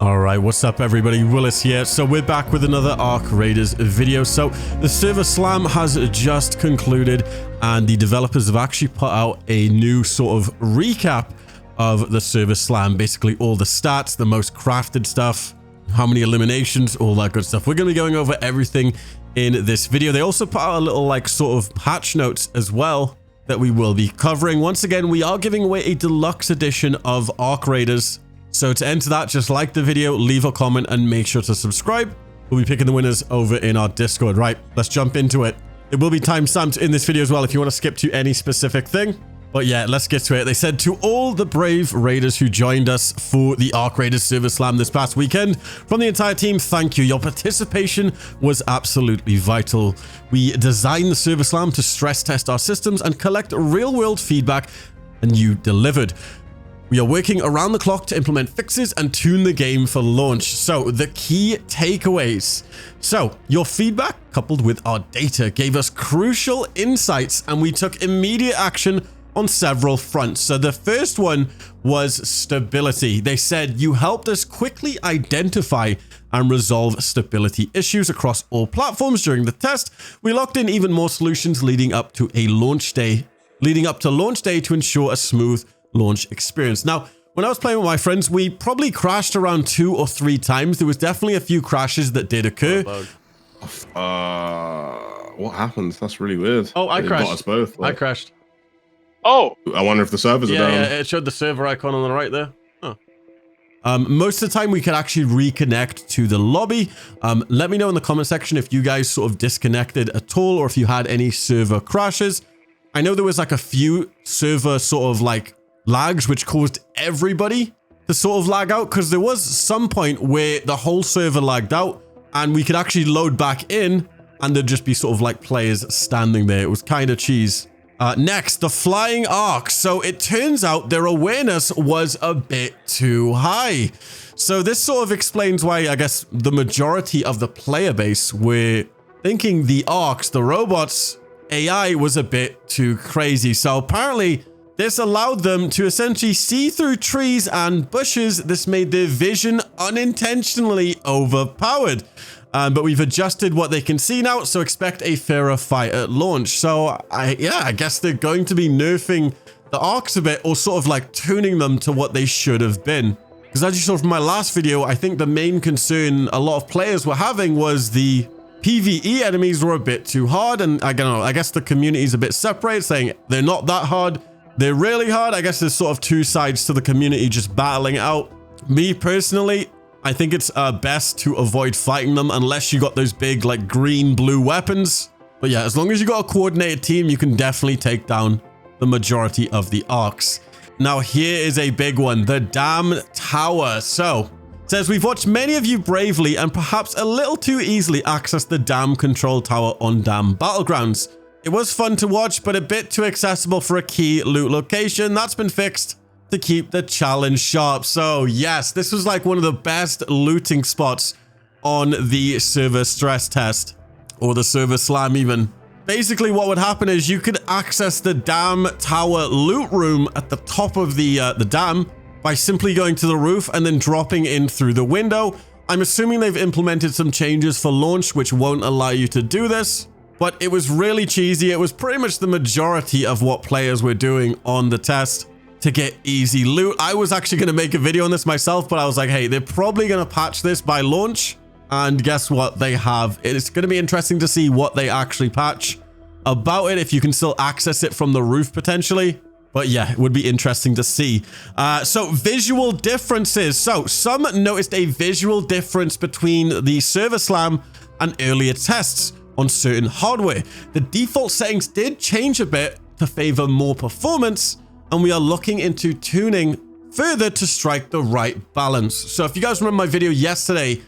All right, what's up everybody? Willis here. So we're back with another Arc Raiders video. So the server slam has just concluded and the developers have actually put out a new sort of recap of the server slam. Basically all the stats, the most crafted stuff, how many eliminations, all that good stuff. We're going to be going over everything in this video. They also put out a little like sort of patch notes as well that we will be covering. Once again, we are giving away a deluxe edition of Arc Raiders. So to enter that, just like the video, leave a comment, and make sure to subscribe. We'll be picking the winners over in our Discord. Right, let's jump into it. It will be timestamped in this video as well if you want to skip to any specific thing. But yeah, let's get to it. They said, to all the brave raiders who joined us for the Arc Raiders Server Slam this past weekend, from the entire team, thank you. Your participation was absolutely vital. We designed the Server Slam to stress test our systems and collect real-world feedback, and you delivered. We are working around the clock to implement fixes and tune the game for launch. So the key takeaways. So your feedback coupled with our data gave us crucial insights and we took immediate action on several fronts. So the first one was stability. They said you helped us quickly identify and resolve stability issues across all platforms during the test. We locked in even more solutions leading up to launch day to ensure a smooth launch experience. Now, when I was playing with my friends, we probably crashed around 2 or 3 times. There was definitely a few crashes that did occur. What happened? That's really weird. Oh, I crashed. Got us both. Like, I crashed. Oh, I wonder if the servers are down. Yeah, it showed the server icon on the right there. Oh. Most of the time we could actually reconnect to the lobby. Let me know in the comment section if you guys sort of disconnected at all or if you had any server crashes. I know there was like a few server sort of like lags which caused everybody to sort of lag out, because there was some point where the whole server lagged out and we could actually load back in and there'd just be sort of like players standing there. It was kind of cheese. Next, the flying arcs. So it turns out their awareness was a bit too high. So this sort of explains why I guess the majority of the player base were thinking the arcs, the robots, AI was a bit too crazy. So apparently this allowed them to essentially see through trees and bushes. This made their vision unintentionally overpowered. But we've adjusted what they can see now, so expect a fairer fight at launch. So I guess they're going to be nerfing the arcs a bit, or sort of like tuning them to what they should have been. Because as you saw from my last video, I think the main concern a lot of players were having was the PvE enemies were a bit too hard, and I don't know, I guess the community is a bit separated, saying they're not that hard, they're really hard. I guess there's sort of 2 sides to the community just battling it out. Me personally, I think it's best to avoid fighting them unless you got those big like green blue weapons. But yeah, as long as you got a coordinated team, you can definitely take down the majority of the arcs. Now here is a big one, the Dam Tower. So it says, we've watched many of you bravely and perhaps a little too easily access the Dam Control Tower on Dam Battlegrounds. It was fun to watch, but a bit too accessible for a key loot location. That's been fixed to keep the challenge sharp. So yes, this was like one of the best looting spots on the server stress test, or the server slam even. Basically what would happen is you could access the Dam Tower loot room at the top of the dam by simply going to the roof and then dropping in through the window. I'm assuming they've implemented some changes for launch which won't allow you to do this, but it was really cheesy. It was pretty much the majority of what players were doing on the test to get easy loot. I was actually going to make a video on this myself, but I was like, hey, they're probably going to patch this by launch. And guess what? They have. It's going to be interesting to see what they actually patch about it, if you can still access it from the roof potentially. But yeah, it would be interesting to see. So visual differences. So some noticed a visual difference between the server slam and earlier tests on certain hardware. The default settings did change a bit to favor more performance, and we are looking into tuning further to strike the right balance. So if you guys remember my video yesterday,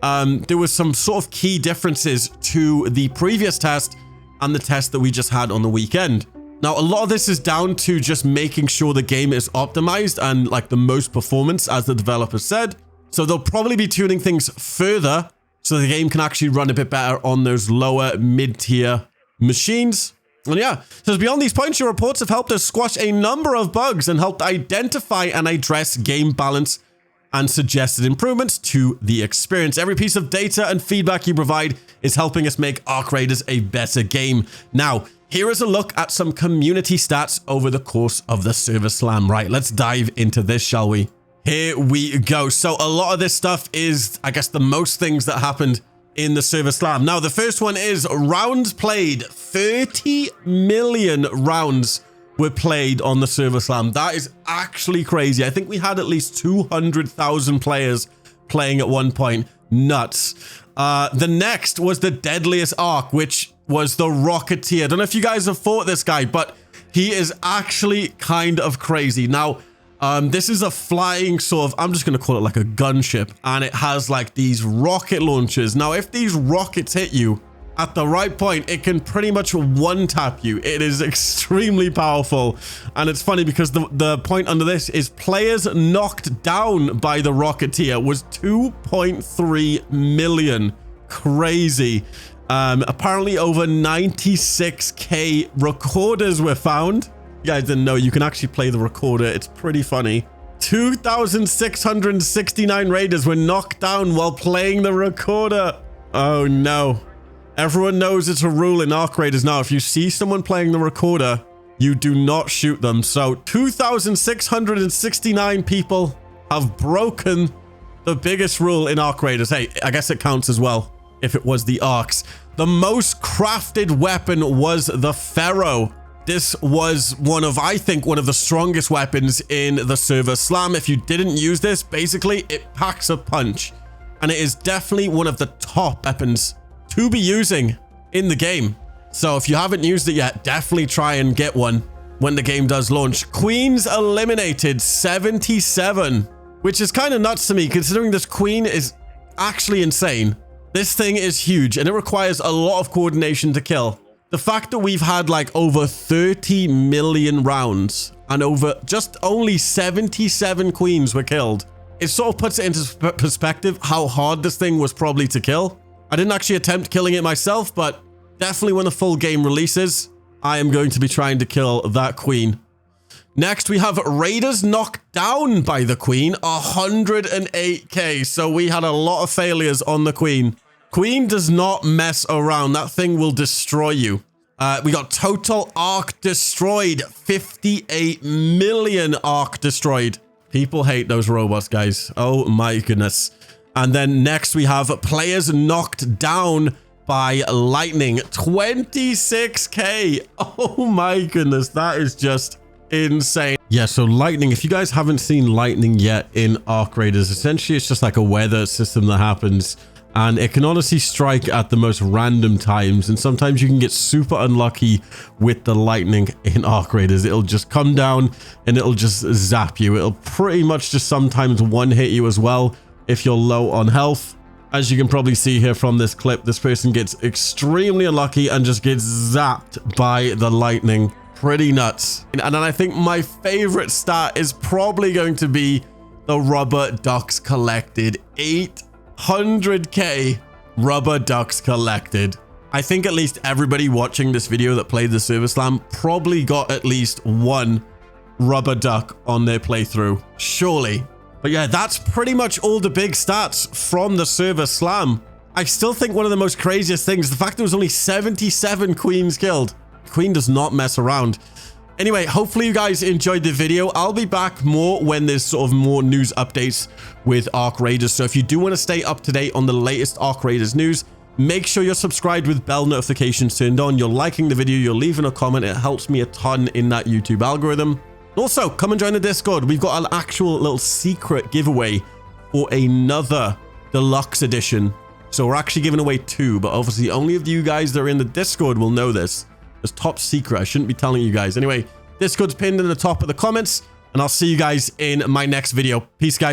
there was some sort of key differences to the previous test and the test that we just had on the weekend. Now, a lot of this is down to just making sure the game is optimized and like the most performance, as the developer said. So they'll probably be tuning things further so the game can actually run a bit better on those lower mid-tier machines. And yeah, so beyond these points, your reports have helped us squash a number of bugs and helped identify and address game balance and suggested improvements to the experience. Every piece of data and feedback you provide is helping us make Arc Raiders a better game. Now, here is a look at some community stats over the course of the server slam. Right, let's dive into this, shall we? Here we go. So a lot of this stuff is, I guess, the most things that happened in the server slam. Now, the first one is rounds played. 30 million rounds were played on the server slam. That is actually crazy. I think we had at least 200,000 players playing at one point. Nuts. The next was the deadliest arc, which was the Rocketeer. I don't know if you guys have fought this guy, but he is actually kind of crazy. Now, this is a flying sort of, I'm just going to call it like a gunship, and it has like these rocket launchers. Now, if these rockets hit you at the right point, it can pretty much one-tap you. It is extremely powerful. And it's funny because the point under this is players knocked down by the Rocketeer was 2.3 million. Crazy. Apparently over 96k recorders were found. You guys didn't know you can actually play the recorder. It's pretty funny. 2,669 raiders were knocked down while playing the recorder. Oh no. Everyone knows it's a rule in Arc Raiders now. If you see someone playing the recorder, you do not shoot them. So 2,669 people have broken the biggest rule in Arc Raiders. Hey, I guess it counts as well if it was the Arcs. The most crafted weapon was the Pharaoh. This was I think one of the strongest weapons in the server slam. If you didn't use this, basically it packs a punch. And it is definitely one of the top weapons to be using in the game. So if you haven't used it yet, definitely try and get one when the game does launch. Queens eliminated 77, which is kind of nuts to me considering this queen is actually insane. This thing is huge and it requires a lot of coordination to kill. The fact that we've had like over 30 million rounds and over just only 77 queens were killed, it sort of puts it into perspective how hard this thing was probably to kill. I didn't actually attempt killing it myself, but definitely when the full game releases, I am going to be trying to kill that queen. Next, we have raiders knocked down by the queen, 108k. So we had a lot of failures on the queen. Queen does not mess around. That thing will destroy you. We got total arc destroyed, 58 million arc destroyed. People hate those robots, guys. Oh my goodness. And then next we have players knocked down by lightning, 26k. Oh my goodness, that is just insane. Yeah, so lightning, if you guys haven't seen lightning yet in Arc Raiders, essentially it's just like a weather system that happens. And it can honestly strike at the most random times. And sometimes you can get super unlucky with the lightning in Arc Raiders. It'll just come down and it'll just zap you. It'll pretty much just sometimes one hit you as well if you're low on health. As you can probably see here from this clip, this person gets extremely unlucky and just gets zapped by the lightning. Pretty nuts. And then I think my favorite stat is probably going to be the rubber ducks collected. 800k rubber ducks collected. I think at least everybody watching this video that played the server slam probably got at least one rubber duck on their playthrough. Surely. But yeah, that's pretty much all the big stats from the server slam. I still think one of the most craziest things, the fact there was only 77 queens killed. Queen does not mess around. Anyway, hopefully you guys enjoyed the video. I'll be back more when there's sort of more news updates with Arc Raiders. So if you do want to stay up to date on the latest Arc Raiders news, make sure you're subscribed with bell notifications turned on. You're liking the video, you're leaving a comment. It helps me a ton in that YouTube algorithm. Also, come and join the Discord. We've got an actual little secret giveaway for another deluxe edition. So we're actually giving away 2, but obviously only of you guys that are in the Discord will know this. It's top secret. I shouldn't be telling you guys. Anyway, Discord's pinned in the top of the comments, and I'll see you guys in my next video. Peace, guys.